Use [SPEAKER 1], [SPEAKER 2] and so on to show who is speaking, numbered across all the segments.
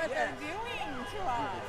[SPEAKER 1] what they're doing to us.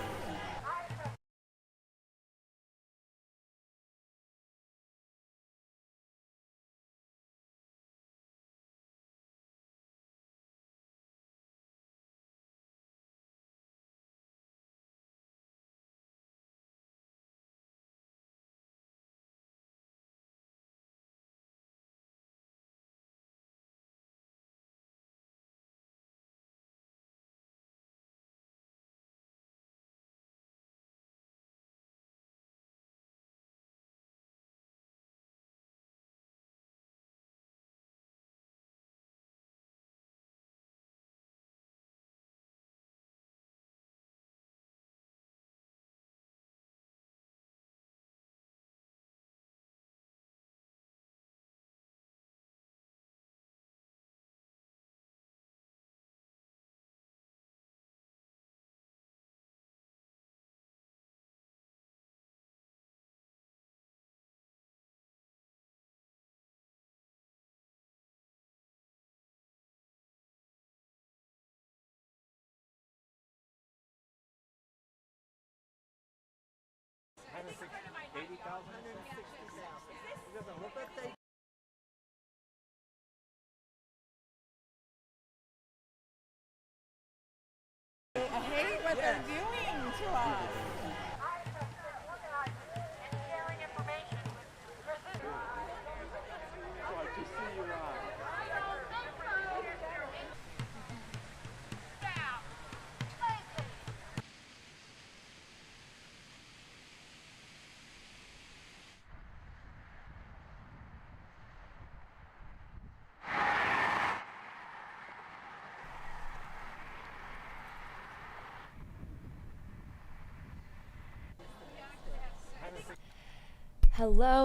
[SPEAKER 1] I hate what they're doing to us.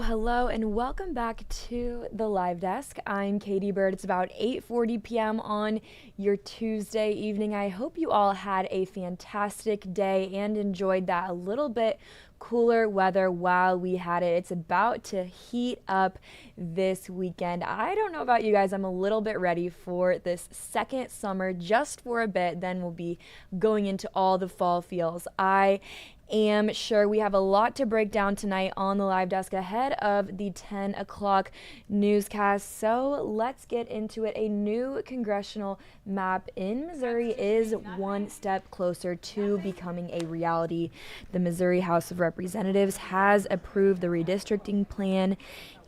[SPEAKER 2] Hello, and welcome back to the live desk. I'm Katie Byrd. It's about 8:40 p.m. on your Tuesday evening. I hope you all had a fantastic day and enjoyed that a little bit cooler weather while we had it. It's about to heat up this weekend. I don't know about you guys. I'm a little bit ready for this second summer just for a bit. Then we'll be going into all the fall feels. I am sure we have a lot to break down tonight on the live desk ahead of the 10 o'clock newscast. So let's get into it. A new congressional map in Missouri is one step closer to becoming a reality. The Missouri House of Representatives has approved the redistricting plan,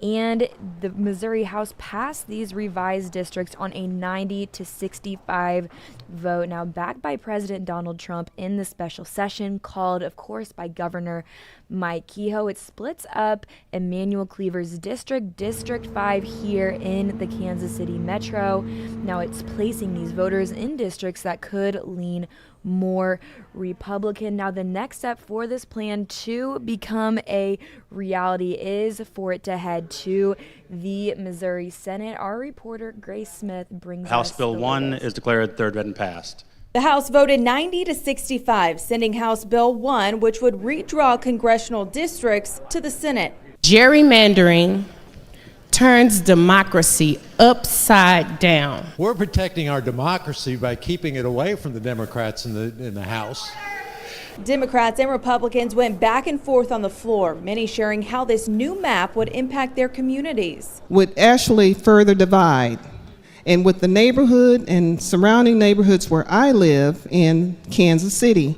[SPEAKER 2] and the Missouri House passed these revised districts on a 90-65 vote. Now, backed by President Donald Trump in the special session called, of course, by Governor Mike Kehoe. It splits up Emanuel Cleaver's district, District 5 here in the Kansas City Metro. Now, it's placing these voters in districts that could lean more Republican. Now, the next step for this plan to become a reality is for it to head to the Missouri Senate. Our reporter Grace Smith brings
[SPEAKER 3] House
[SPEAKER 2] us
[SPEAKER 3] Bill
[SPEAKER 2] the
[SPEAKER 3] 1
[SPEAKER 2] latest.
[SPEAKER 3] is declared third read and passed.
[SPEAKER 4] The House voted 90-65, sending House Bill 1, which would redraw congressional districts, to the Senate.
[SPEAKER 5] Gerrymandering turns democracy upside down.
[SPEAKER 6] We're protecting our democracy by keeping it away from the Democrats in the House.
[SPEAKER 4] Democrats and Republicans went back and forth on the floor, many sharing how this new map would impact their communities.
[SPEAKER 7] Would actually further divide. And with the neighborhood and surrounding neighborhoods where I live in Kansas City,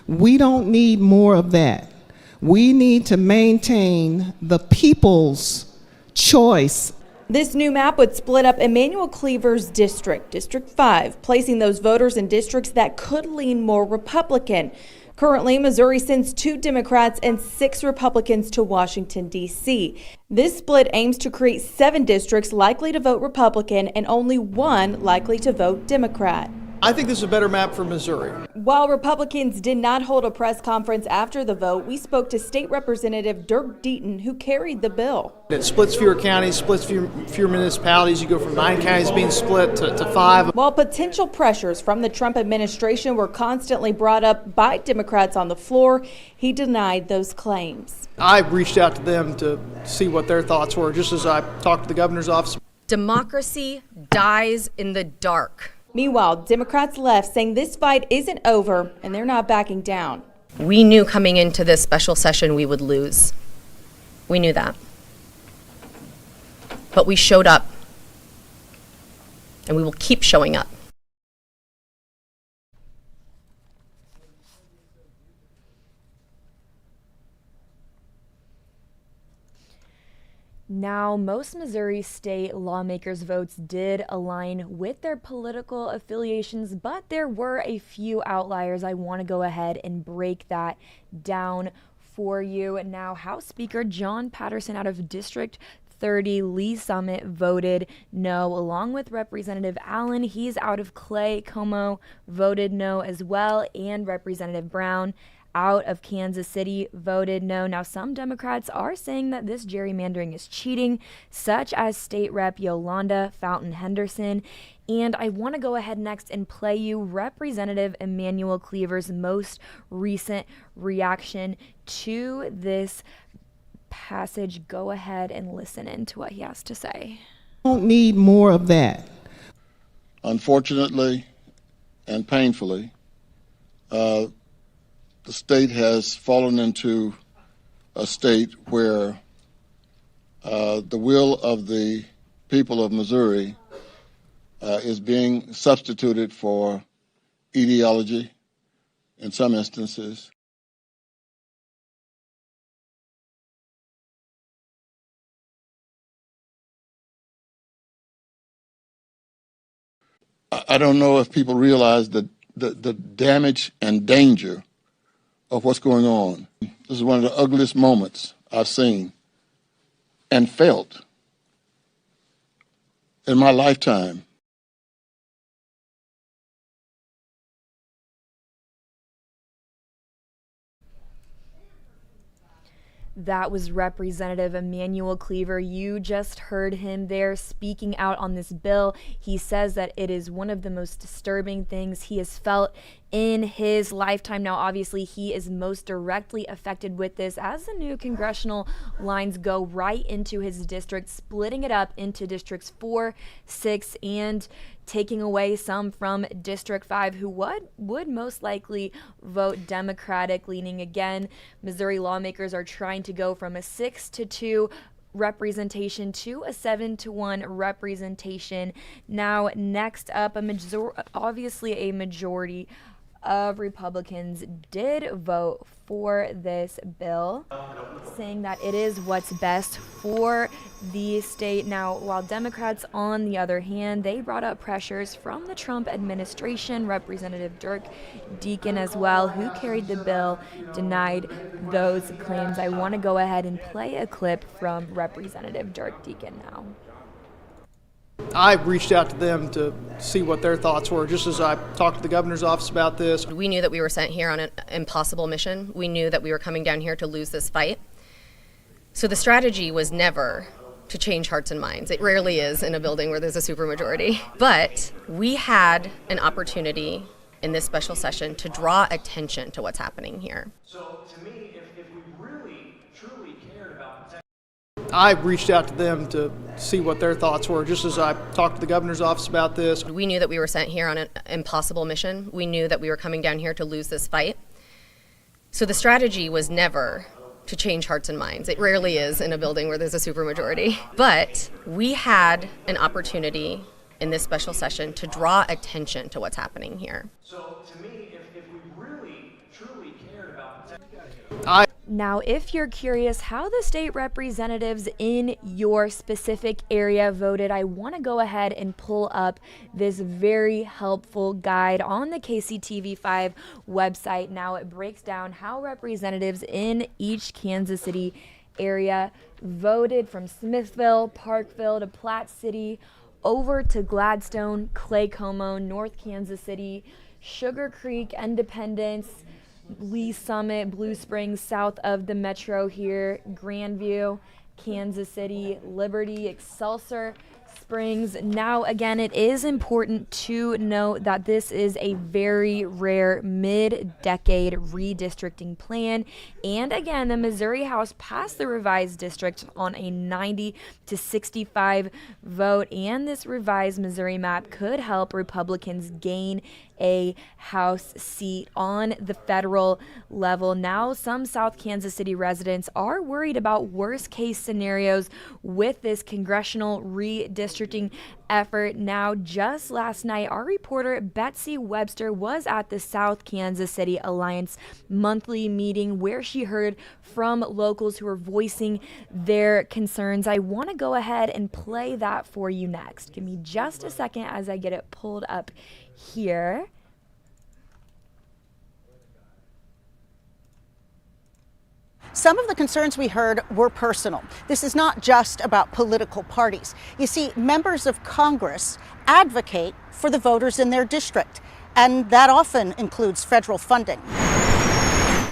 [SPEAKER 7] we don't need more of that. We need to maintain the people's choice.
[SPEAKER 4] This new map would split up Emanuel Cleaver's district, District 5, placing those voters in districts that could lean more Republican. Currently, Missouri sends 2 Democrats and 6 Republicans to Washington, D.C. This split aims to create 7 districts likely to vote Republican and only 1 likely to vote Democrat.
[SPEAKER 8] I think this is a better map for Missouri.
[SPEAKER 4] While Republicans did not hold a press conference after the vote, we spoke to State Representative Dirk Deaton, who carried the bill.
[SPEAKER 8] It splits fewer counties, splits fewer municipalities. You go from 9 counties being split to 5.
[SPEAKER 4] While potential pressures from the Trump administration were constantly brought up by Democrats on the floor, he denied those claims.
[SPEAKER 8] I reached out to them to see what their thoughts were, just as I talked to the governor's office.
[SPEAKER 9] Democracy dies in the dark.
[SPEAKER 4] Meanwhile, Democrats left saying this fight isn't over and they're not backing down.
[SPEAKER 9] We knew coming into this special session we would lose. We knew that. But we showed up, and we will keep showing up.
[SPEAKER 2] Now, most Missouri state lawmakers' votes did align with their political affiliations, but there were a few outliers. I want to go ahead and break that down for you. Now, House Speaker John Patterson out of District 30, Lee Summit, voted no, along with Representative Allen. He's out of Clay Como, voted no as well, and Representative Brown out of Kansas City voted no. Now, some Democrats are saying that this gerrymandering is cheating, such as State Rep Yolanda Fountain Henderson. And I want to go ahead next and play you Representative Emanuel Cleaver's most recent reaction to this passage. Go ahead and listen in to what he has to say.
[SPEAKER 7] Don't need more of that.
[SPEAKER 10] Unfortunately and painfully, the state has fallen into a state where the will of the people of Missouri is being substituted for ideology in some instances. I don't know if people realize the damage and danger of what's going on. This is one of the ugliest moments I've seen and felt in my lifetime.
[SPEAKER 2] That was Representative Emanuel Cleaver. You just heard him there speaking out on this bill. He says that it is one of the most disturbing things he has felt in his lifetime. Now, obviously, he is most directly affected with this as the new congressional lines go right into his district, splitting it up into districts 4, 6, and taking away some from District 5, who would most likely vote Democratic leaning. Again, Missouri lawmakers are trying to go from a 6-2 representation to a 7-1 representation. Now, next up, obviously a majority of Republicans did vote for this bill, saying that it is what's best for the state. Now, while Democrats, on the other hand, they brought up pressures from the Trump administration. Representative Dirk Deacon as well, who carried the bill, denied those claims. I want to go ahead and play a clip from Representative Dirk Deacon now.
[SPEAKER 8] I reached out to them to see what their thoughts were, just as I talked to the governor's office about this.
[SPEAKER 9] We knew that we were sent here on an impossible mission. We knew that we were coming down here to lose this fight. So the strategy was never to change hearts and minds. It rarely is in a building where there's a supermajority. But we had an opportunity in this special session to draw attention to what's happening here.
[SPEAKER 11] So to me, if we really, truly cared about
[SPEAKER 8] I reached out to them to see what their thoughts were, just as I talked to the governor's office about this.
[SPEAKER 9] We knew that we were sent here on an impossible mission. We knew that we were coming down here to lose this fight. So the strategy was never to change hearts and minds. It rarely is in a building where there's a supermajority. But we had an opportunity in this special session to draw attention to what's happening here.
[SPEAKER 11] So to me, if we really, truly cared about
[SPEAKER 2] Now, if you're curious how the state representatives in your specific area voted, I want to go ahead and pull up this very helpful guide on the KCTV5 website. Now, it breaks down how representatives in each Kansas City area voted, from Smithville, Parkville to Platte City, over to Gladstone, Clay Como, North Kansas City, Sugar Creek, Independence, Lee Summit, Blue Springs, south of the metro here, Grandview, Kansas City, Liberty, Excelsior, Springs. Now, again, it is important to note that this is a very rare mid-decade redistricting plan. And again, the Missouri House passed the revised district on a 90 to 65 vote. And this revised Missouri map could help Republicans gain a House seat on the federal level. Now, some South Kansas City residents are worried about worst case scenarios with this congressional redistricting effort. Now, just last night, our reporter Betsy Webster was at the South Kansas City Alliance monthly meeting where she heard from locals who are voicing their concerns. I want to go ahead and play that for you next. Give me just a second as I get it pulled up here.
[SPEAKER 12] Some of the concerns we heard were personal. This is not just about political parties. You see, members of Congress advocate for the voters in their district, and that often includes federal funding.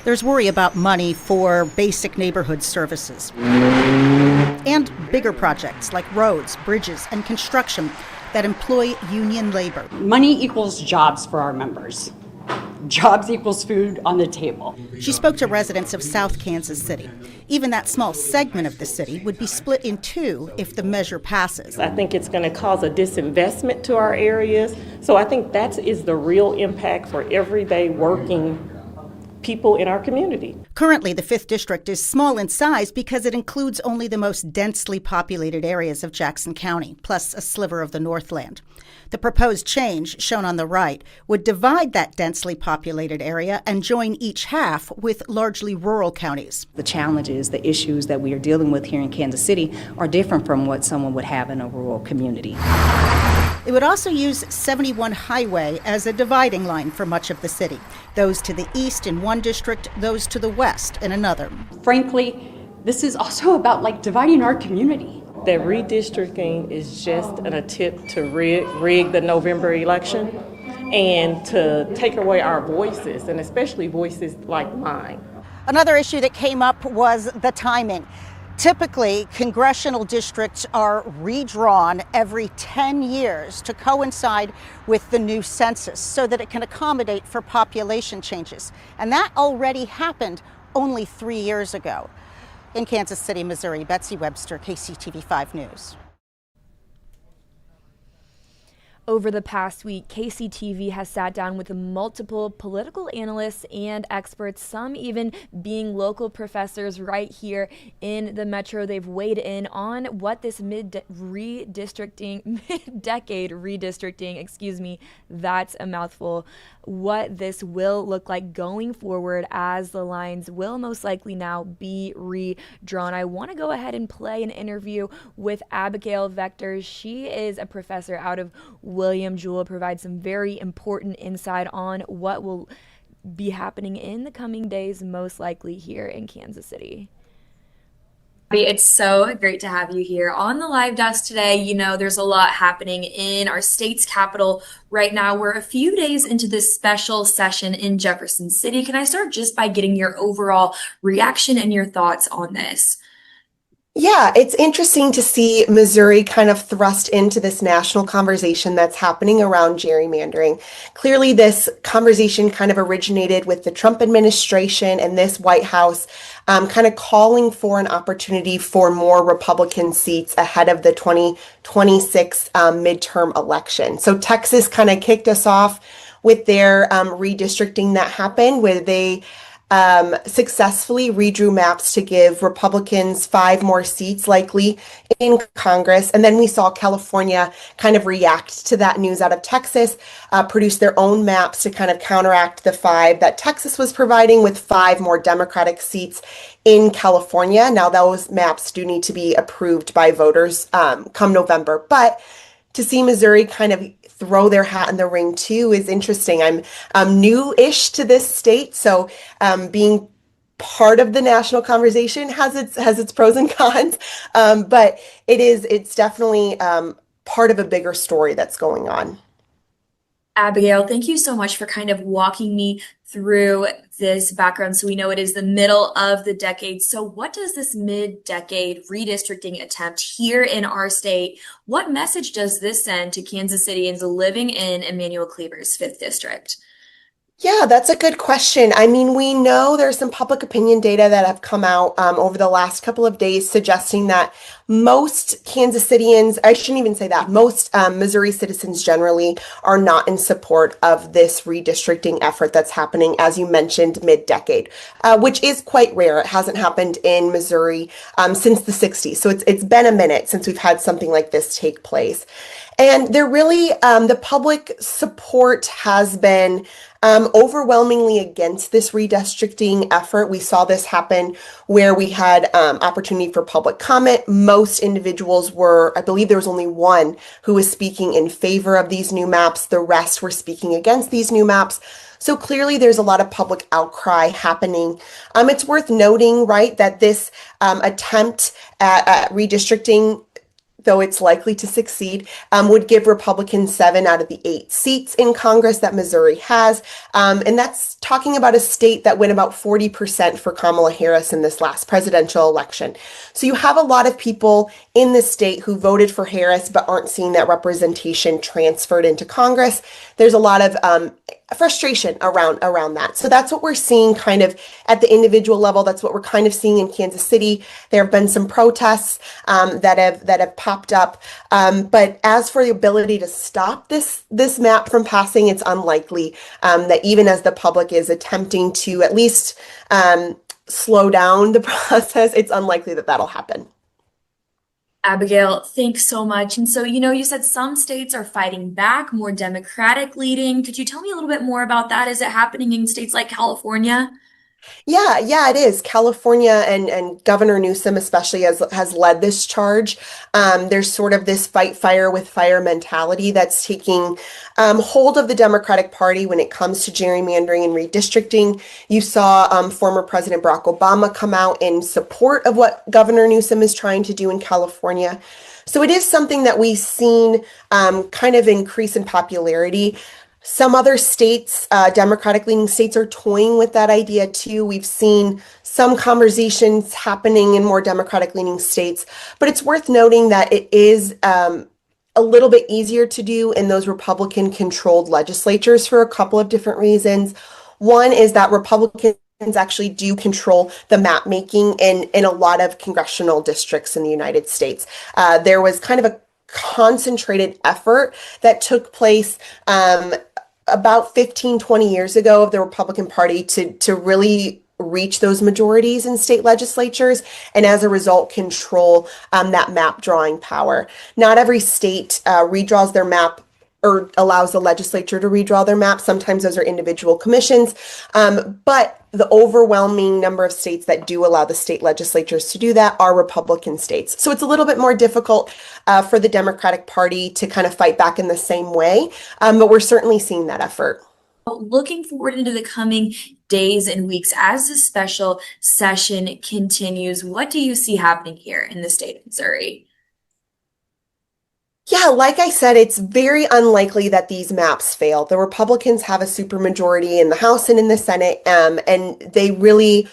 [SPEAKER 12] There's worry about money for basic neighborhood services and bigger projects like roads, bridges, and construction that employ union labor.
[SPEAKER 13] Money equals jobs for our members. Jobs equals food on the table.
[SPEAKER 12] She spoke to residents of South Kansas City. Even that small segment of the city would be split in two if the measure passes.
[SPEAKER 14] I think it's going to cause a disinvestment to our areas. So I think that is the real impact for everyday working people in our community.
[SPEAKER 12] Currently, the 5th District is small in size because it includes only the most densely populated areas of Jackson County, plus a sliver of the Northland. The proposed change, shown on the right, would divide that densely populated area and join each half with largely rural counties.
[SPEAKER 13] The challenges, the issues that we are dealing with here in Kansas City are different from what someone would have in a rural community.
[SPEAKER 12] It would also use 71 Highway as a dividing line for much of the city. Those to the east in one district, those to the west in another.
[SPEAKER 13] Frankly, this is also about dividing our community.
[SPEAKER 14] That redistricting is just an attempt to rig the November election and to take away our voices, and especially voices like mine.
[SPEAKER 12] Another issue that came up was the timing. Typically, congressional districts are redrawn every 10 years to coincide with the new census so that it can accommodate for population changes. And that already happened only 3 years ago. In Kansas City, Missouri, Betsy Webster, KCTV5 News.
[SPEAKER 2] Over the past week, KCTV has sat down with multiple political analysts and experts, some even being local professors right here in the metro. They've weighed in on what this mid-decade redistricting, that's a mouthful, what this will look like going forward as the lines will most likely now be redrawn. I want to go ahead and play an interview with Abigail Vector. She is a professor out of William Jewell, provides some very important insight on what will be happening in the coming days, most likely here in Kansas City.
[SPEAKER 15] It's so great to have you here on the live desk today. You know, there's a lot happening in our state's capital right now. We're a few days into this special session in Jefferson City. Can I start just by getting your overall reaction and your thoughts on this?
[SPEAKER 16] Yeah, it's interesting to see Missouri kind of thrust into this national conversation that's happening around gerrymandering. Clearly, this conversation kind of originated with the Trump administration and this White House kind of calling for an opportunity for more Republican seats ahead of the 2026 midterm election. So Texas kind of kicked us off with their redistricting that happened, where they successfully redrew maps to give Republicans 5 more seats likely in Congress. And then we saw California kind of react to that news out of Texas, produce their own maps to kind of counteract the 5 that Texas was providing, with 5 more Democratic seats in California. Now those maps do need to be approved by voters come November, but to see Missouri kind of throw their hat in the ring too is interesting. I'm new-ish to this state, so being part of the national conversation has its pros and cons, but it's definitely part of a bigger story that's going on.
[SPEAKER 15] Abigail, thank you so much for kind of walking me through this background so we know it is the middle of the decade. So what does this mid-decade redistricting attempt here in our state, what message does this send to Kansas Cityans living in Emmanuel Cleaver's 5th District?
[SPEAKER 16] Yeah, that's a good question. I mean, we know there's some public opinion data that have come out over the last couple of days suggesting that most Kansas Cityans, I shouldn't even say that, most Missouri citizens generally are not in support of this redistricting effort that's happening, as you mentioned, mid-decade, which is quite rare. It hasn't happened in Missouri since the 60s. So it's been a minute since we've had something like this take place. And they're really, the public support has been overwhelmingly against this redistricting effort. We saw this happen where we had opportunity for public comment. Most individuals were, I believe there was only one who was speaking in favor of these new maps. The rest were speaking against these new maps. So clearly there's a lot of public outcry happening. It's worth noting, right, that this attempt at redistricting, though it's likely to succeed, would give Republicans 7 out of the 8 seats in Congress that Missouri has. And that's talking about a state that went about 40% for Kamala Harris in this last presidential election. So you have a lot of people in the state who voted for Harris but aren't seeing that representation transferred into Congress. There's a lot of frustration around that. So that's what we're seeing kind of at the individual level. That's what we're kind of seeing in Kansas City. There have been some protests that have popped up. But as for the ability to stop this map from passing, it's unlikely that even as the public is attempting to at least slow down the process, it's unlikely that that'll happen.
[SPEAKER 15] Abigail, thanks so much. And so, you said some states are fighting back, more Democratic leading. Could you tell me a little bit more about that? Is it happening in states like California?
[SPEAKER 16] Yeah, it is. California and Governor Newsom especially has led this charge. There's sort of this fight fire with fire mentality that's taking hold of the Democratic Party when it comes to gerrymandering and redistricting. You saw former President Barack Obama come out in support of what Governor Newsom is trying to do in California. So it is something that we've seen kind of increase in popularity. Some other states, Democratic-leaning states, are toying with that idea too. We've seen some conversations happening in more Democratic-leaning states, but it's worth noting that it is a little bit easier to do in those Republican-controlled legislatures for a couple of different reasons. One is that Republicans actually do control the map making in a lot of congressional districts in the United States. There was kind of a concentrated effort that took place about 15-20 years ago of the Republican Party to really reach those majorities in state legislatures and as a result control that map drawing power. Not every state redraws their map or allows the legislature to redraw their map. Sometimes those are individual commissions, but the overwhelming number of states that do allow the state legislatures to do that are Republican states. So it's a little bit more difficult for the Democratic Party to kind of fight back in the same way, but we're certainly seeing that effort.
[SPEAKER 15] Looking forward into the coming days and weeks as the special session continues, what do you see happening here in the state of Missouri?
[SPEAKER 16] Yeah, like I said, it's very unlikely that these maps fail. The Republicans have a supermajority in the House and in the Senate, and they really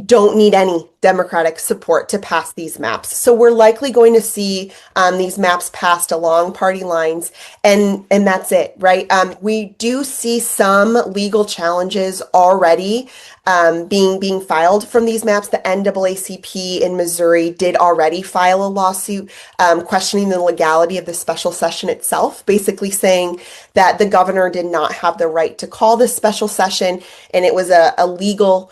[SPEAKER 16] don't need any Democratic support to pass these maps. So we're likely going to see these maps passed along party lines, and that's it, right? We do see some legal challenges already being filed from these maps. The NAACP in Missouri did already file a lawsuit questioning the legality of the special session itself, basically saying that the governor did not have the right to call this special session, and it was a illegal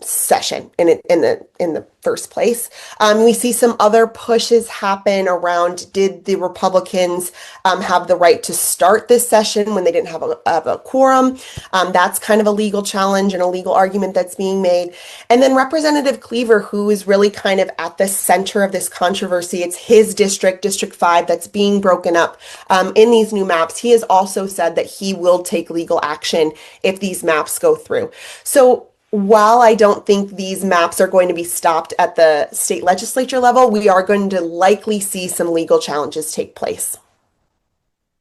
[SPEAKER 16] session in the first place. We see some other pushes happen around, did the Republicans have the right to start this session when they didn't have a quorum? That's kind of a legal challenge and a legal argument that's being made. And then Representative Cleaver, who is really kind of at the center of this controversy, it's his district, District 5, that's being broken up in these new maps. He has also said that he will take legal action if these maps go through. So while I don't think these maps are going to be stopped at the state legislature level, we are going to likely see some legal challenges take place.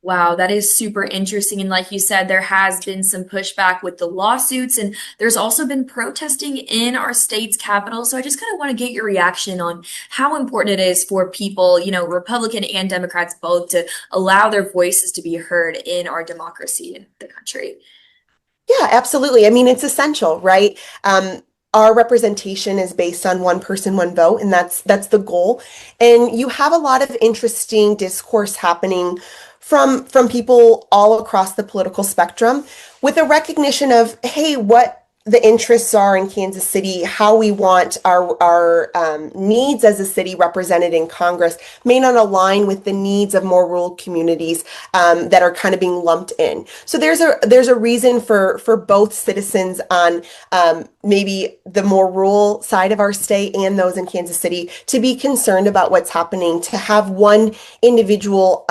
[SPEAKER 15] Wow, that is super interesting. And like you said, there has been some pushback with the lawsuits, and there's also been protesting in our state's capital. So I just kind of want to get your reaction on how important it is for people, Republican and Democrats both, to allow their voices to be heard in our democracy in the country.
[SPEAKER 16] Yeah, absolutely. I mean, it's essential, right? Our representation is based on one person, one vote, and that's the goal. And you have a lot of interesting discourse happening from people all across the political spectrum, with a recognition of, hey, what the interests are in Kansas City, how we want our needs as a city represented in Congress may not align with the needs of more rural communities that are kind of being lumped in. So there's a reason for both citizens on maybe the more rural side of our state and those in Kansas City to be concerned about what's happening, to have one individual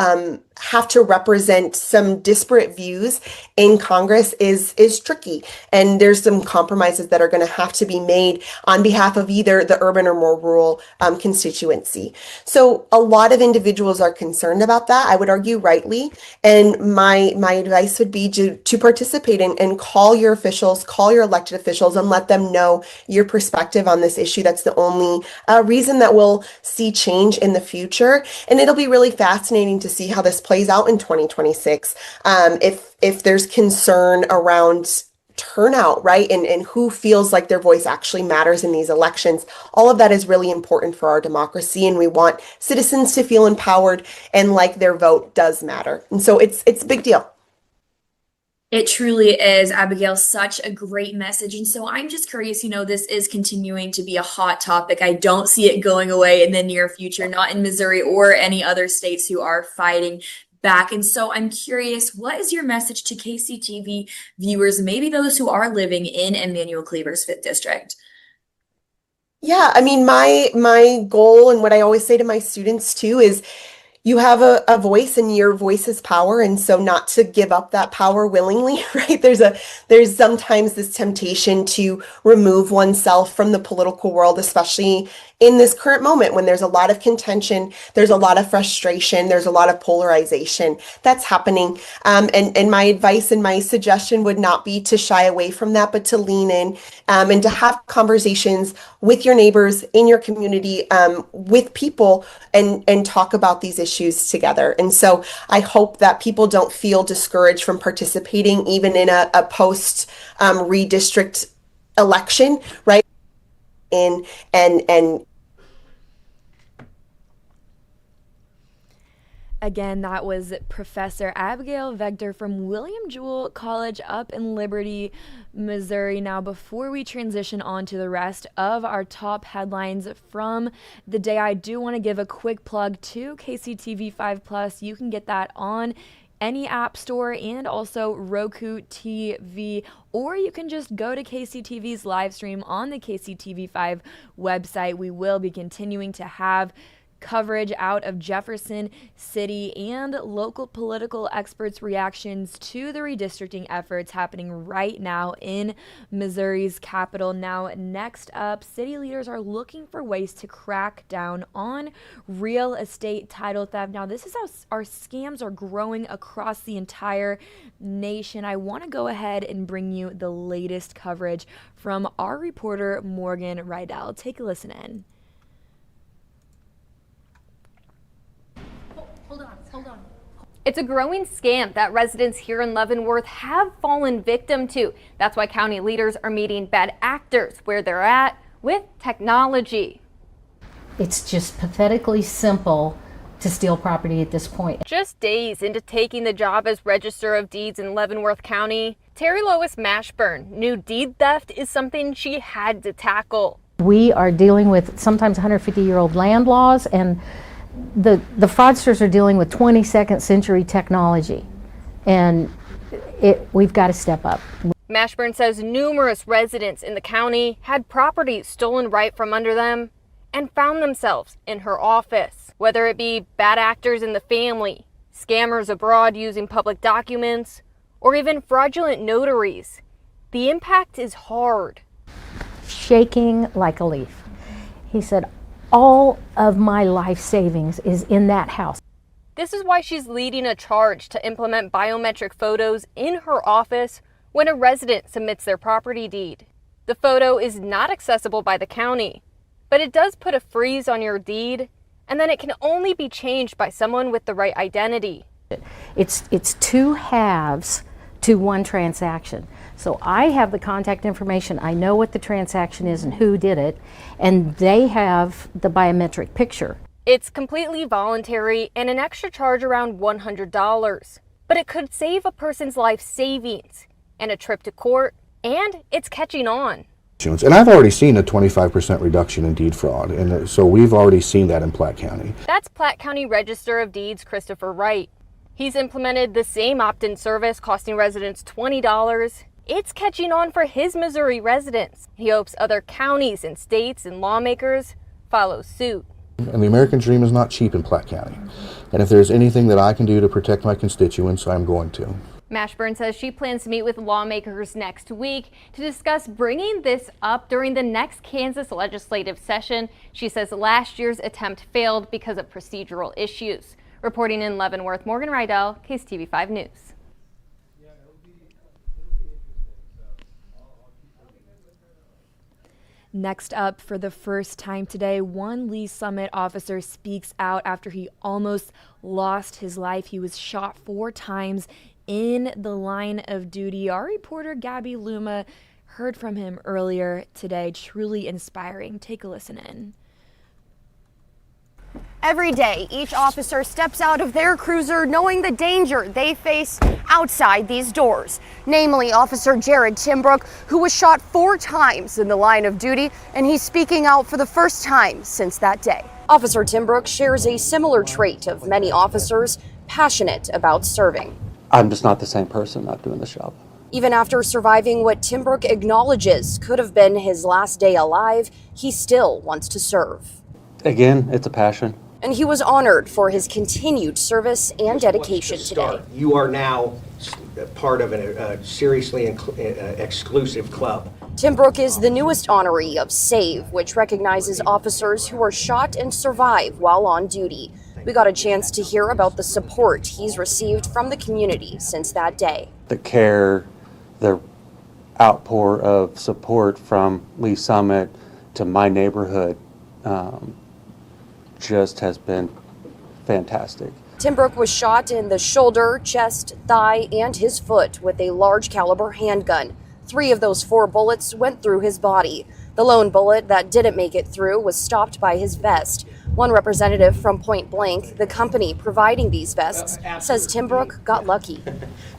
[SPEAKER 16] have to represent some disparate views in Congress is tricky. And there's some compromises that are going to have to be made on behalf of either the urban or more rural constituency. So a lot of individuals are concerned about that, I would argue rightly. And my advice would be to participate and call your officials, call your elected officials, and let them know your perspective on this issue. That's the only reason that we'll see change in the future. And it'll be really fascinating to see how this plays out in 2026. If there's concern around turnout, right? And who feels like their voice actually matters in these elections. All of that is really important for our democracy, and we want citizens to feel empowered and like their vote does matter. And so it's a big deal.
[SPEAKER 15] It truly is, Abigail, such a great message. And so I'm just curious, this is continuing to be a hot topic. I don't see it going away in the near future, not in Missouri or any other states who are fighting back. And so I'm curious, what is your message to KCTV viewers, maybe those who are living in Emanuel Cleaver's 5th District?
[SPEAKER 16] Yeah, I mean, my goal, and what I always say to my students too, is you have a voice, and your voice is power. And so not to give up that power willingly, right? There's sometimes this temptation to remove oneself from the political world, especially in this current moment when there's a lot of contention, there's a lot of frustration, there's a lot of polarization that's happening. And my advice and my suggestion would not be to shy away from that, but to lean in and to have conversations with your neighbors, in your community, with people, and talk about these issues together. And so I hope that people don't feel discouraged from participating even in a post redistrict election, right? And
[SPEAKER 2] Again, that was Professor Abigail Vector from William Jewell College up in Liberty, Missouri. Now, before we transition on to the rest of our top headlines from the day, I do want to give a quick plug to KCTV 5 Plus. You can get that on any app store and also Roku TV, or you can just go to KCTV's live stream on the KCTV5 website. We will be continuing to have coverage out of Jefferson City and local political experts' reactions to the redistricting efforts happening right now in Missouri's capital. Now, next up, city leaders are looking for ways to crack down on real estate title theft. Now, this is how our scams are growing across the entire nation. I want to go ahead and bring you the latest coverage from our reporter, Morgan Rydell. Take a listen in.
[SPEAKER 17] Hold on. It's a growing scam that residents here in Leavenworth have fallen victim to. That's why county leaders are meeting bad actors where they're at with technology.
[SPEAKER 18] It's just pathetically simple to steal property at this point.
[SPEAKER 17] Just days into taking the job as Register of Deeds in Leavenworth County, Terry Lois Mashburn knew deed theft is something she had to tackle.
[SPEAKER 18] We are dealing with sometimes 150-year-old land laws, and the fraudsters are dealing with 22nd century technology, and we've got to step up.
[SPEAKER 17] Mashburn says numerous residents in the county had property stolen right from under them and found themselves in her office. Whether it be bad actors in the family, scammers abroad using public documents, or even fraudulent notaries, the impact is hard.
[SPEAKER 18] Shaking like a leaf. He said, all of my life savings is in that house.
[SPEAKER 17] This is why she's leading a charge to implement biometric photos in her office when a resident submits their property deed. The photo is not accessible by the county, but it does put a freeze on your deed, and then it can only be changed by someone with the right identity.
[SPEAKER 18] It's two halves to one transaction. So I have the contact information, I know what the transaction is and who did it, and they have the biometric picture.
[SPEAKER 17] It's completely voluntary and an extra charge around $100, but it could save a person's life savings and a trip to court, and it's catching on.
[SPEAKER 19] And I've already seen a 25% reduction in deed fraud, and so we've already seen that in Platte County.
[SPEAKER 17] That's Platte County Register of Deeds Christopher Wright. He's implemented the same opt-in service costing residents $20. It's catching on for his Missouri residents. He hopes other counties and states and lawmakers follow suit.
[SPEAKER 19] And the American dream is not cheap in Platte County. And if there's anything that I can do to protect my constituents, I'm going to.
[SPEAKER 17] Mashburn says she plans to meet with lawmakers next week to discuss bringing this up during the next Kansas legislative session. She says last year's attempt failed because of procedural issues. Reporting in Leavenworth, Morgan Rydell, KSTV5 News.
[SPEAKER 2] Next up, for the first time today, one Lee Summit officer speaks out after he almost lost his life. He was shot 4 times in the line of duty. Our reporter Gabby Luma heard from him earlier today. Truly inspiring. Take a listen in.
[SPEAKER 20] Every day, each officer steps out of their cruiser knowing the danger they face outside these doors. Namely, Officer Jared Timbrook, who was shot 4 times in the line of duty, and he's speaking out for the first time since that day. Officer Timbrook shares a similar trait of many officers passionate about serving.
[SPEAKER 21] I'm just not the same person not doing this job.
[SPEAKER 20] Even after surviving what Timbrook acknowledges could have been his last day alive, he still wants to serve.
[SPEAKER 21] Again, it's a passion.
[SPEAKER 20] And he was honored for his continued service and dedication today.
[SPEAKER 22] You are now part of a seriously exclusive club.
[SPEAKER 20] Timbrook is the newest honoree of SAVE, which recognizes officers who are shot and survive while on duty. We got a chance to hear about the support he's received from the community since that day.
[SPEAKER 21] The care, the outpour of support from Lee Summit to my neighborhood just has been fantastic.
[SPEAKER 20] Timbrook was shot in the shoulder, chest, thigh, and his foot with a large caliber handgun. 3 of those 4 bullets went through his body. The lone bullet that didn't make it through was stopped by his vest. One representative from Point Blank, the company providing these vests, says Timbrook got lucky.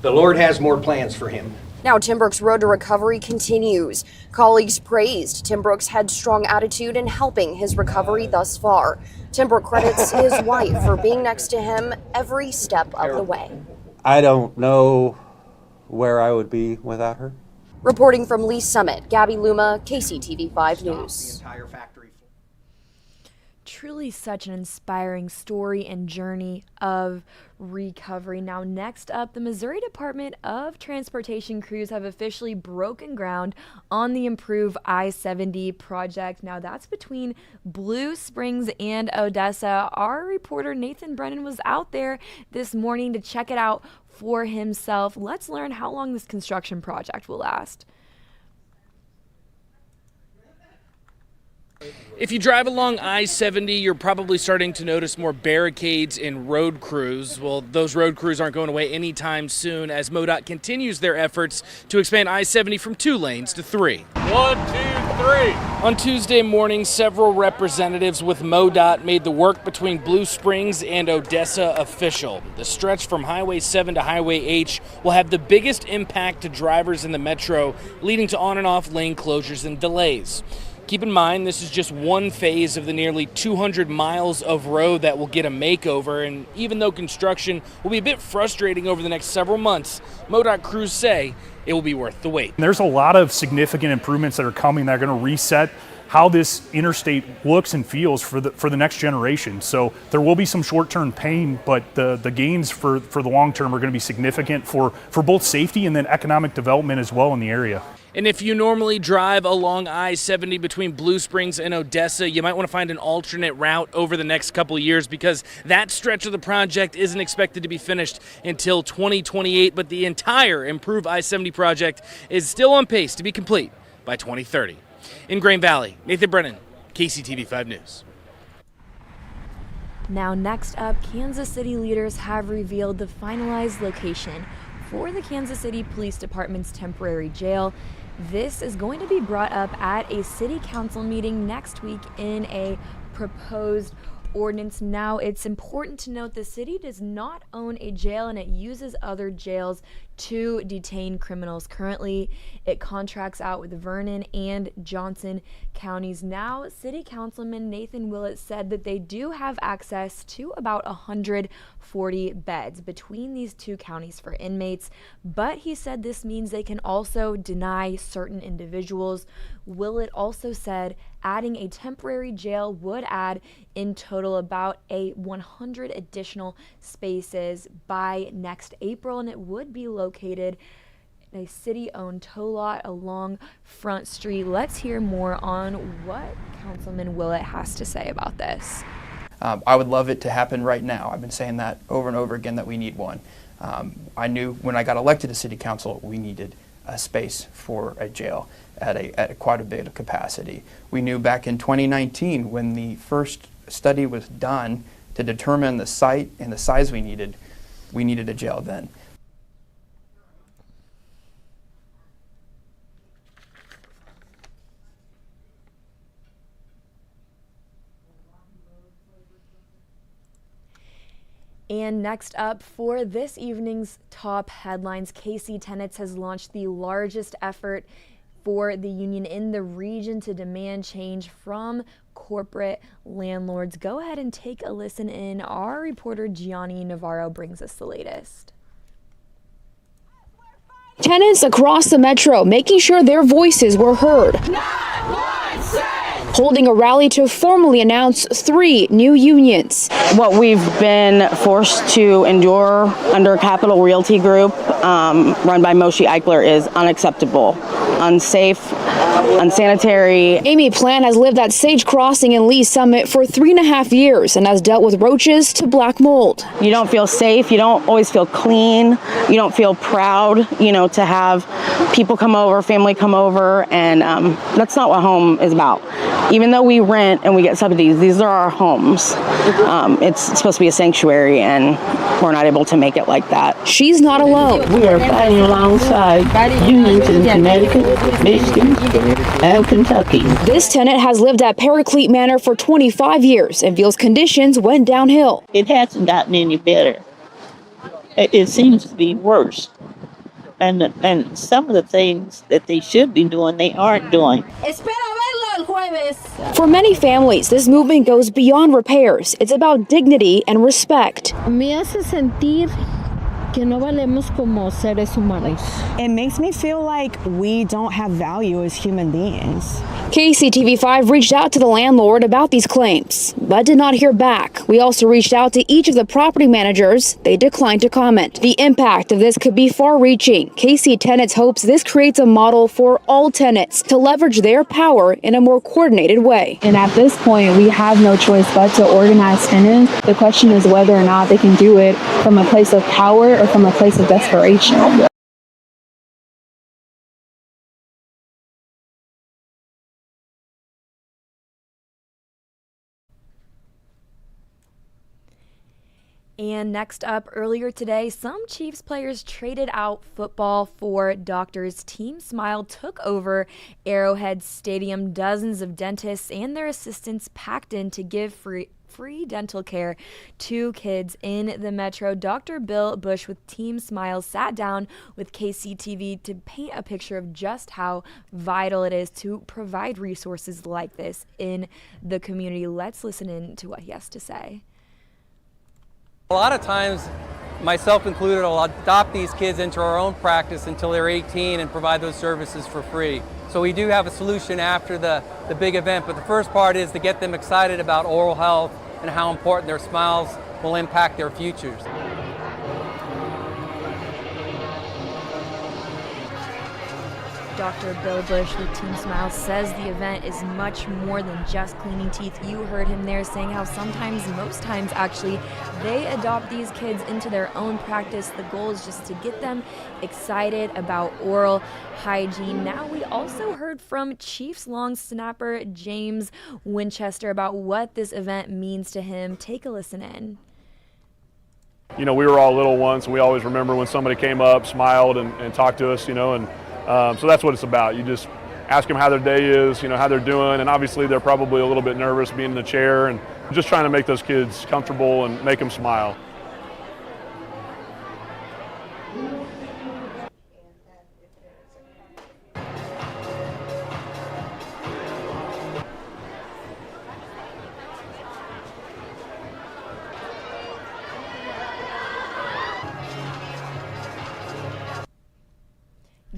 [SPEAKER 22] The Lord has more plans for him.
[SPEAKER 20] Now Timbrook's road to recovery continues. Colleagues praised Timbrook's headstrong attitude in helping his recovery thus far. Timbrook credits his wife for being next to him every step of the way.
[SPEAKER 21] I don't know where I would be without her.
[SPEAKER 20] Reporting from Lee Summit, Gabby Luma, KCTV5 News.
[SPEAKER 2] Truly such an inspiring story and journey of recovery. Now, next up, the Missouri Department of Transportation crews have officially broken ground on the improved I-70 project. Now, that's between Blue Springs and Odessa. Our reporter Nathan Brennan was out there this morning to check it out for himself. Let's learn how long this construction project will last.
[SPEAKER 23] If you drive along I-70, you're probably starting to notice more barricades and road crews. Well, those road crews aren't going away anytime soon as MoDOT continues their efforts to expand I-70 from 2 lanes to 3. 1, 2, 3. On Tuesday morning, several representatives with MoDOT made the work between Blue Springs and Odessa official. The stretch from Highway 7 to Highway H will have the biggest impact to drivers in the metro, leading to on and off lane closures and delays. Keep in mind, this is just one phase of the nearly 200 miles of road that will get a makeover, and even though construction will be a bit frustrating over the next several months, MoDOT crews say it will be worth the wait.
[SPEAKER 24] There's a lot of significant improvements that are coming that are going to reset
[SPEAKER 1] how this interstate looks and feels for the next generation. So there will be some short-term pain, but the gains for the long term are going to be significant for both safety and then economic development as well in the area.
[SPEAKER 23] And if you normally drive along I-70 between Blue Springs and Odessa, you might want to find an alternate route over the next couple of years, because that stretch of the project isn't expected to be finished until 2028, but the entire Improve I-70 project is still on pace to be complete by 2030. In Grain Valley, Nathan Brennan, KCTV 5 News.
[SPEAKER 2] Now next up, Kansas City leaders have revealed the finalized location for the Kansas City Police Department's temporary jail. This is going to be brought up at a city council meeting next week in a proposed ordinance. Now, it's important to note the city does not own a jail, and it uses other jails to detain criminals. Currently, it contracts out with Vernon and Johnson counties. Now, City Councilman Nathan Willett said that they do have access to about 140 beds between these two counties for inmates, but he said this means they can also deny certain individuals. Willett also said adding a temporary jail would add in total about 100 additional spaces by next April, and it would be located in a city-owned tow lot along Front Street. Let's hear more on what Councilman Willett has to say about this.
[SPEAKER 3] I would love it to happen right now. I've been saying that over and over again that we need one. I knew when I got elected to City Council we needed a space for a jail at quite a bit of capacity. We knew back in 2019 when the first study was done to determine the site and the size we needed a jail then.
[SPEAKER 2] And next up for this evening's top headlines, KC Tenants has launched the largest effort for the union in the region to demand change from corporate landlords. Go ahead and take a listen in. Our reporter Gianni Navarro brings us the latest.
[SPEAKER 5] Tenants across the metro making sure their voices were heard. Holding a rally to formally announce 3 new unions.
[SPEAKER 24] What we've been forced to endure under Capital Realty Group, run by Moshe Eichler, is unacceptable, unsafe, unsanitary.
[SPEAKER 5] Amy Plant has lived at Sage Crossing in Lee Summit for 3.5 years and has dealt with roaches to black mold.
[SPEAKER 24] You don't feel safe, you don't always feel clean, you don't feel proud, to have people come over, family come over, and that's not what home is about. Even though we rent and we get subsidies, these are our homes. It's supposed to be a sanctuary, and we're not able to make it like that.
[SPEAKER 5] She's not alone.
[SPEAKER 25] We are fighting alongside unions in Connecticut, Michigan, and Kentucky.
[SPEAKER 5] This tenant has lived at Paraclete Manor for 25 years and feels conditions went downhill.
[SPEAKER 25] It hasn't gotten any better. It seems to be worse. And some of the things that they should be doing, they aren't doing.
[SPEAKER 5] For many families, this movement goes beyond repairs. It's about dignity and respect.
[SPEAKER 26] Me hace sentir que no valemos como seres humanos.
[SPEAKER 27] It makes me feel like we don't have value as human beings.
[SPEAKER 5] KCTV5 reached out to the landlord about these claims, but did not hear back. We also reached out to each of the property managers. They declined to comment. The impact of this could be far-reaching. KC Tenants hopes this creates a model for all tenants to leverage their power in a more coordinated way.
[SPEAKER 28] And at this point, we have no choice but to organize tenants. The question is whether or not they can do it from a place of power or from a place of desperation.
[SPEAKER 2] And next up, earlier today, some Chiefs players traded out football for doctors. Team Smile took over Arrowhead Stadium. Dozens of dentists and their assistants packed in to give free dental care to kids in the metro. Dr. Bill Bush with Team Smile sat down with KCTV to paint a picture of just how vital it is to provide resources like this in the community. Let's listen in to what he has to say.
[SPEAKER 29] A lot of times,
[SPEAKER 4] myself included, will adopt these kids into our own practice until they're 18 and provide those services for free. So we do have a solution after the big event, but the first part is to get them excited about oral health and how important their smiles will impact their futures.
[SPEAKER 2] Dr. Bill Bush with Team Smile says the event is much more than just cleaning teeth. You heard him there saying how sometimes, most times actually, they adopt these kids into their own practice. The goal is just to get them excited about oral hygiene. Now, we also heard from Chiefs long snapper James Winchester about what this event means to him. Take a listen in.
[SPEAKER 6] You know, we were all little ones, and we always remember when somebody came up, smiled, and talked to us, you know, and so that's what it's about. You just ask them how their day is, you know, how they're doing, and obviously they're probably a little bit nervous being in the chair, and just trying to make those kids comfortable and make them smile.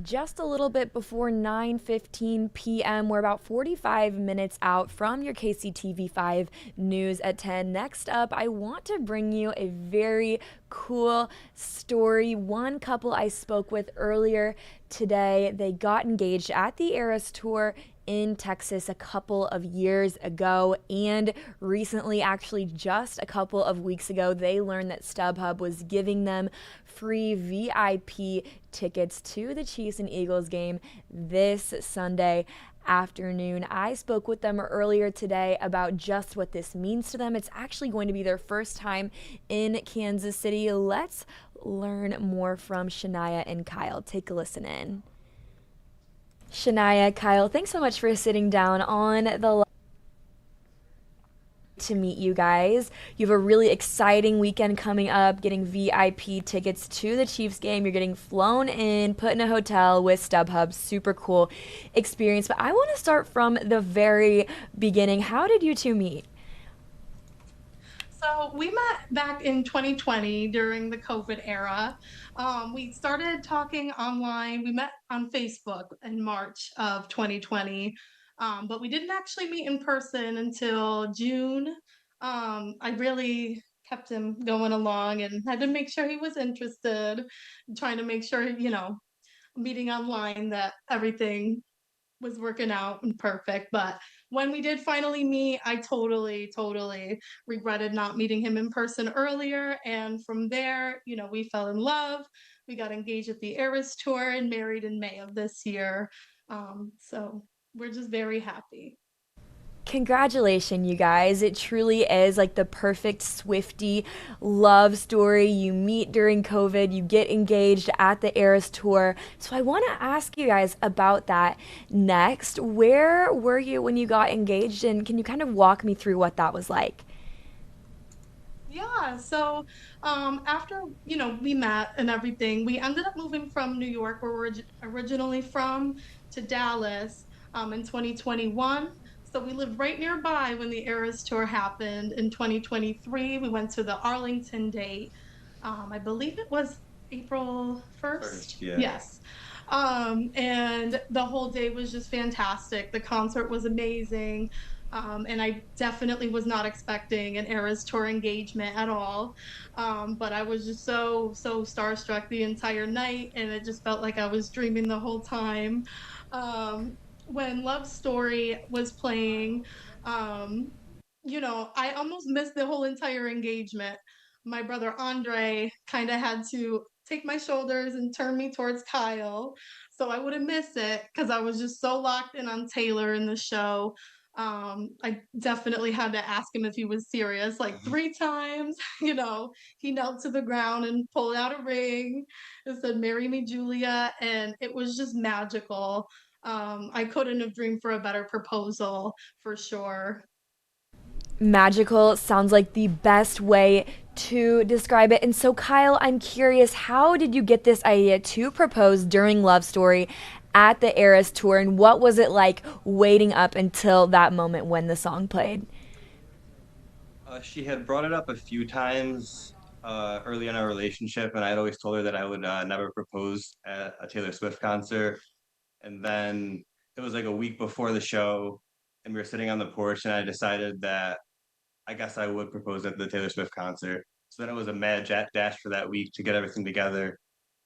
[SPEAKER 2] Just a little bit before 9:15 p.m. We're about 45 minutes out from your KCTV5 news at 10. Next up, I want to bring you a very cool story. One couple I spoke with earlier today, they got engaged at the Eras Tour in Texas a couple of years ago, and recently, actually just a couple of weeks ago, they learned that StubHub was giving them free VIP tickets to the Chiefs and Eagles game this Sunday afternoon. I spoke with them earlier today about just what this means to them. It's actually going to be their first time in Kansas City. Let's learn more from Shania and Kyle. Take a listen in. Shania, Kyle, thanks so much for sitting down on the to meet you guys. You have a really exciting weekend coming up, getting VIP tickets to the Chiefs game. You're getting flown in, put in a hotel with StubHub. Super cool experience. But I want to start from the very beginning. How did you two meet?
[SPEAKER 7] So we met back in 2020 during the COVID era. We started talking online. We met on Facebook in March of 2020, but we didn't actually meet in person until June. I really kept him going along and had to make sure he was interested, trying to make sure, you know, meeting online that everything was working out and perfect. But when we did finally meet, I totally regretted not meeting him in person earlier. And from there, you know, we fell in love. We got engaged at the Eras Tour and married in May of this year. So we're just very happy.
[SPEAKER 2] Congratulations, you guys. It truly is like the perfect Swiftie love story. You meet during COVID, you get engaged at the Eras Tour. So I want to ask you guys about that next. Where were you when you got engaged, and can you kind of walk me through what that was like?
[SPEAKER 7] Yeah, so after, you know, we met and everything, we ended up moving from New York, where we're originally from, to Dallas in 2021. So we lived right nearby when the Eras Tour happened in 2023. We went to the Arlington date. I believe it was April 1st.
[SPEAKER 8] Yeah.
[SPEAKER 7] Yes. And the whole day was just fantastic. The concert was amazing. And I definitely was not expecting an Eras Tour engagement at all. But I was just so starstruck the entire night, and it just felt like I was dreaming the whole time. When Love Story was playing, you know, I almost missed the whole entire engagement. My brother Andre kind of had to take my shoulders and turn me towards Kyle so I wouldn't miss it, because I was just so locked in on Taylor in the show. I definitely had to ask him if he was serious like 3 times. You know, he knelt to the ground and pulled out a ring and said, "Marry me, Julia," and it was just magical. I couldn't have dreamed for a better proposal, for sure.
[SPEAKER 2] Magical sounds like the best way to describe it. And so, Kyle, I'm curious, how did you get this idea to propose during Love Story at the Eras Tour, and what was it like waiting up until that moment when the song played?
[SPEAKER 8] She had brought it up a few times early in our relationship, and I'd always told her that I would never propose at a Taylor Swift concert. And then it was like a week before the show, and we were sitting on the porch, and I decided that I guess I would propose at the Taylor Swift concert. So then it was a mad dash for that week to get everything together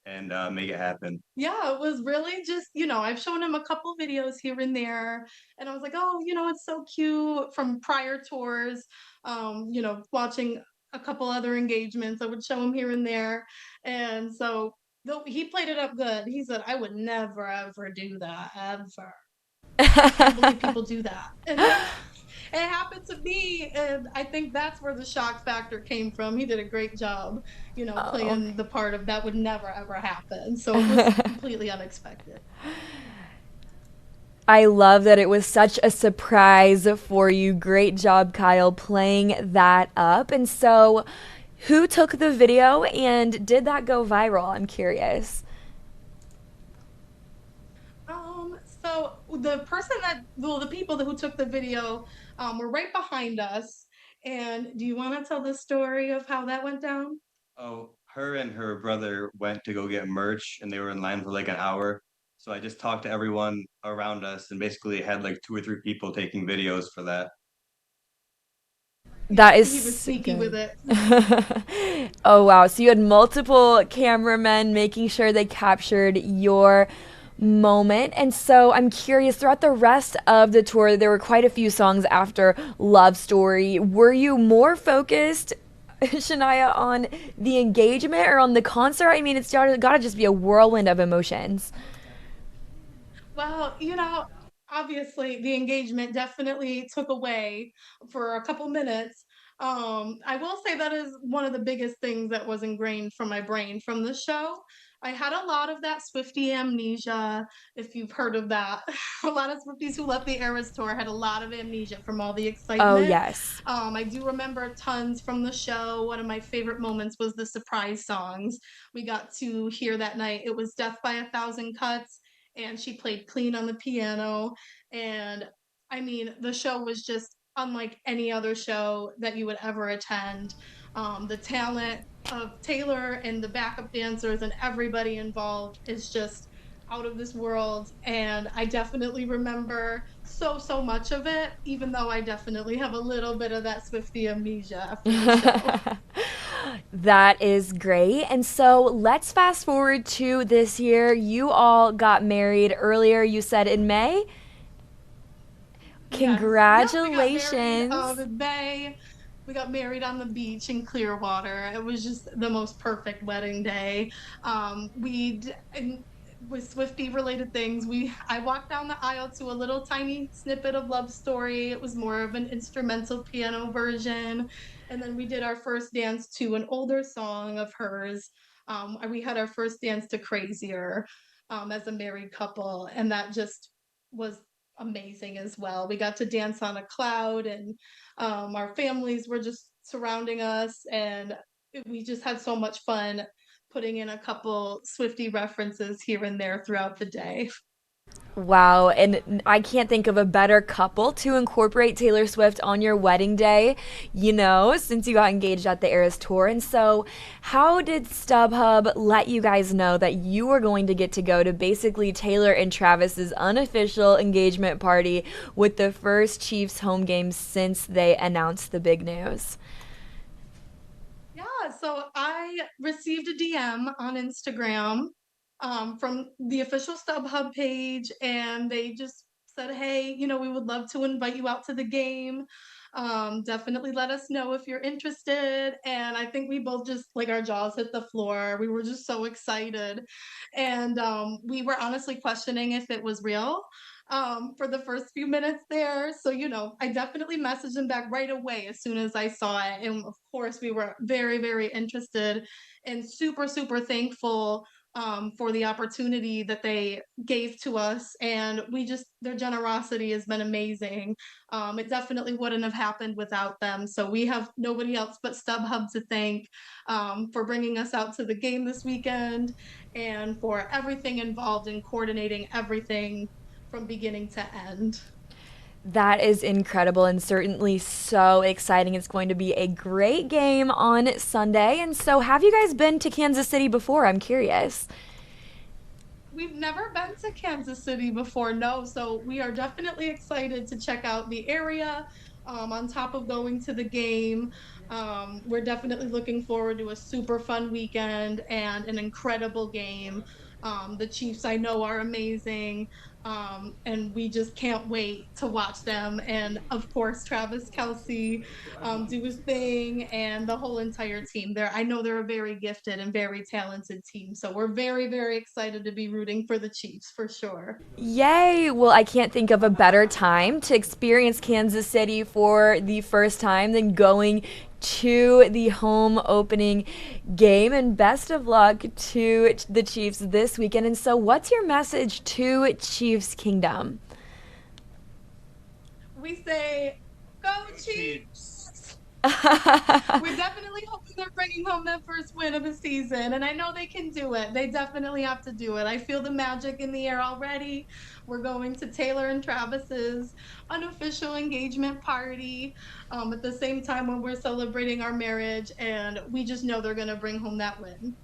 [SPEAKER 8] and make it happen.
[SPEAKER 7] Yeah, it was really just, I've shown him a couple videos here and there, and I was like, oh, it's so cute from prior tours. Watching a couple other engagements, I would show him here and there. And so though he played it up good. He said, I would never ever do that ever. I can't believe people do that. And it happened to me, and I think that's where the shock factor came from. He did a great job, playing the part of that would never ever happen. So it was completely unexpected.
[SPEAKER 2] I love that it was such a surprise for you. Great job, Kyle, playing that up. And so, who took the video and did that go viral? I'm curious.
[SPEAKER 7] So the people who took the video were right behind us. And do you want to tell the story of how that went down?
[SPEAKER 8] Oh, her and her brother went to go get merch, and they were in line for like an hour. So I just talked to everyone around us and basically had like 2 or 3 people taking videos for that.
[SPEAKER 2] That is
[SPEAKER 7] He was sneaky with it.
[SPEAKER 2] Oh, wow. So you had multiple cameramen making sure they captured your moment. And so I'm curious, throughout the rest of the tour, there were quite a few songs after Love Story. Were you more focused, Shania, on the engagement or on the concert? I mean, it's got to just be a whirlwind of emotions.
[SPEAKER 7] Well, obviously the engagement definitely took away for a couple minutes. I will say that is one of the biggest things that was ingrained from my brain from the show. I had a lot of that Swiftie amnesia, if you've heard of that. A lot of Swifties who left the Eras tour had a lot of amnesia from all the
[SPEAKER 2] Oh,
[SPEAKER 7] excitement.
[SPEAKER 2] yes.
[SPEAKER 7] I do remember tons from the show. One of my favorite moments was the surprise songs we got to hear that night. It was Death by a Thousand Cuts, and she played clean on the piano. And I mean, the show was just unlike any other show that you would ever attend. The talent of Taylor and the backup dancers and everybody involved is just out of this world. And I definitely remember so much of it, even though I definitely have a little bit of that Swiftie amnesia after the show.
[SPEAKER 2] That is great. And so let's fast forward to this year. You all got married earlier, you said in May? Congratulations.
[SPEAKER 7] We got married in May. We got married on the beach in Clearwater. It was just the most perfect wedding day. With Swiftie related things, I walked down the aisle to a little tiny snippet of Love Story. It was more of an instrumental piano version. And then we did our first dance to an older song of hers. We had our first dance to Crazier as a married couple, and that just was amazing as well. We got to dance on a cloud, and our families were just surrounding us, and we just had so much fun putting in a couple Swiftie references here and there throughout the day.
[SPEAKER 2] Wow, and I can't think of a better couple to incorporate Taylor Swift on your wedding day, since you got engaged at the Eras Tour. And so, how did StubHub let you guys know that you were going to get to go to basically Taylor and Travis's unofficial engagement party with the first Chiefs home game since they announced the big news?
[SPEAKER 7] Yeah, so I received a DM on Instagram from the official StubHub page, and they just said, hey, we would love to invite you out to the game. Definitely let us know if you're interested. And I think we both just, like, our jaws hit the floor. We were just so excited. And we were honestly questioning if it was real for the first few minutes there. So, I definitely messaged them back right away as soon as I saw it. And of course, we were very, very interested and super thankful for the opportunity that they gave to us. And their generosity has been amazing. It definitely wouldn't have happened without them. So we have nobody else but StubHub to thank for bringing us out to the game this weekend and for everything involved in coordinating everything from beginning to end.
[SPEAKER 2] That is incredible and certainly so exciting. It's going to be a great game on Sunday. And so, have you guys been to Kansas City before? I'm curious.
[SPEAKER 7] We've never been to Kansas City before, no. So we are definitely excited to check out the area. On top of going to the game, we're definitely looking forward to a super fun weekend and an incredible game. The Chiefs, I know, are amazing. And we just can't wait to watch them. And of course, Travis Kelce do his thing, and the whole entire team. I know they're a very gifted and very talented team. So we're very, very excited to be rooting for the Chiefs for sure.
[SPEAKER 2] Yay! Well, I can't think of a better time to experience Kansas City for the first time than going to the home opening game, and best of luck to the Chiefs this weekend. And so, what's your message to Chiefs Kingdom?
[SPEAKER 7] We say, go Chiefs! We're definitely hoping they're bringing home that first win of the season, and I know they can do it. They definitely have to do it. I feel the magic in the air already. We're going to Taylor and Travis's unofficial engagement party at the same time when we're celebrating our marriage, and we just know they're going to bring home that win.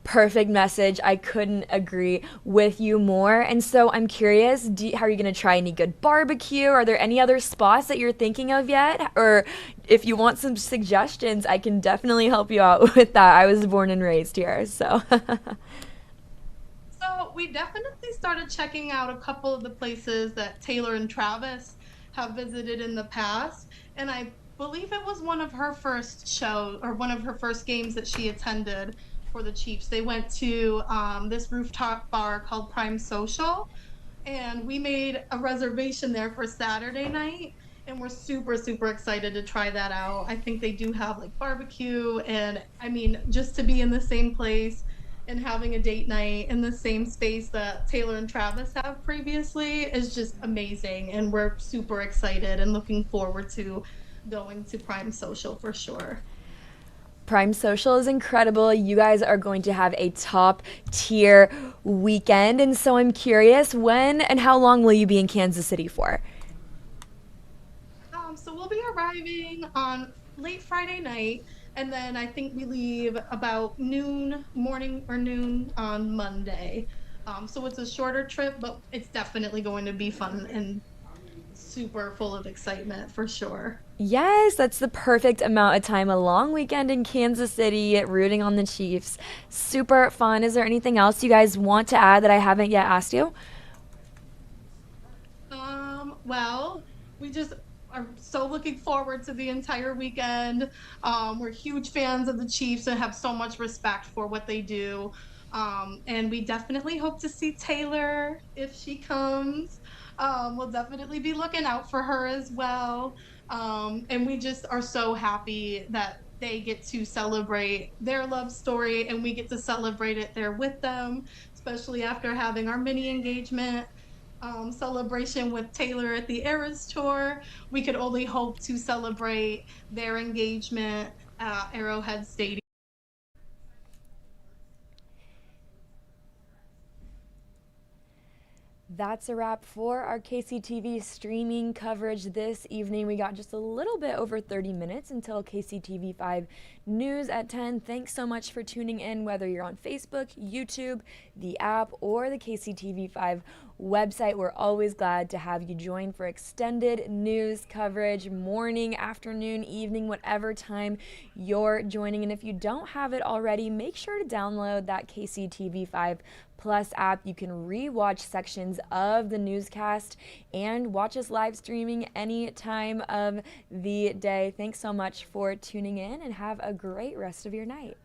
[SPEAKER 2] Perfect message. I couldn't agree with you more. And so I'm curious, how are you going to try any good barbecue? Are there any other spots that you're thinking of yet? Or if you want some suggestions, I can definitely help you out with that. I was born and raised here, so.
[SPEAKER 7] So we definitely started checking out a couple of the places that Taylor and Travis have visited in the past. And I believe it was one of her first shows or one of her first games that she attended for the Chiefs. They went to this rooftop bar called Prime Social, and we made a reservation there for Saturday night, and we're super, super excited to try that out. I think they do have like barbecue, and I mean, just to be in the same place and having a date night in the same space that Taylor and Travis have previously is just amazing, and we're super excited and looking forward to going to Prime Social for sure.
[SPEAKER 2] Prime Social is incredible. You guys are going to have a top tier weekend. And so I'm curious, when and how long will you be in Kansas City for?
[SPEAKER 7] So we'll be arriving on late Friday night, and then I think we leave about morning or noon on Monday. So it's a shorter trip, but it's definitely going to be fun and super full of excitement for sure.
[SPEAKER 2] Yes, that's the perfect amount of time. A long weekend in Kansas City, rooting on the Chiefs. Super fun. Is there anything else you guys want to add that I haven't yet asked you?
[SPEAKER 7] Well, we just are so looking forward to the entire weekend. We're huge fans of the Chiefs and have so much respect for what they do. And we definitely hope to see Taylor if she comes. We'll definitely be looking out for her as well. And we just are so happy that they get to celebrate their love story and we get to celebrate it there with them, especially after having our mini engagement celebration with Taylor at the Eras Tour. We could only hope to celebrate their engagement at Arrowhead Stadium.
[SPEAKER 2] That's a wrap for our KCTV streaming coverage this evening. We got just a little bit over 30 minutes until KCTV 5 News at 10. Thanks so much for tuning in, whether you're on Facebook, YouTube, the app, or the KCTV 5 website. We're always glad to have you join for extended news coverage, morning, afternoon, evening, whatever time you're joining. And if you don't have it already, make sure to download that KCTV 5 Plus app. You can re-watch sections of the newscast and watch us live streaming any time of the day. Thanks so much for tuning in and have a great rest of your night.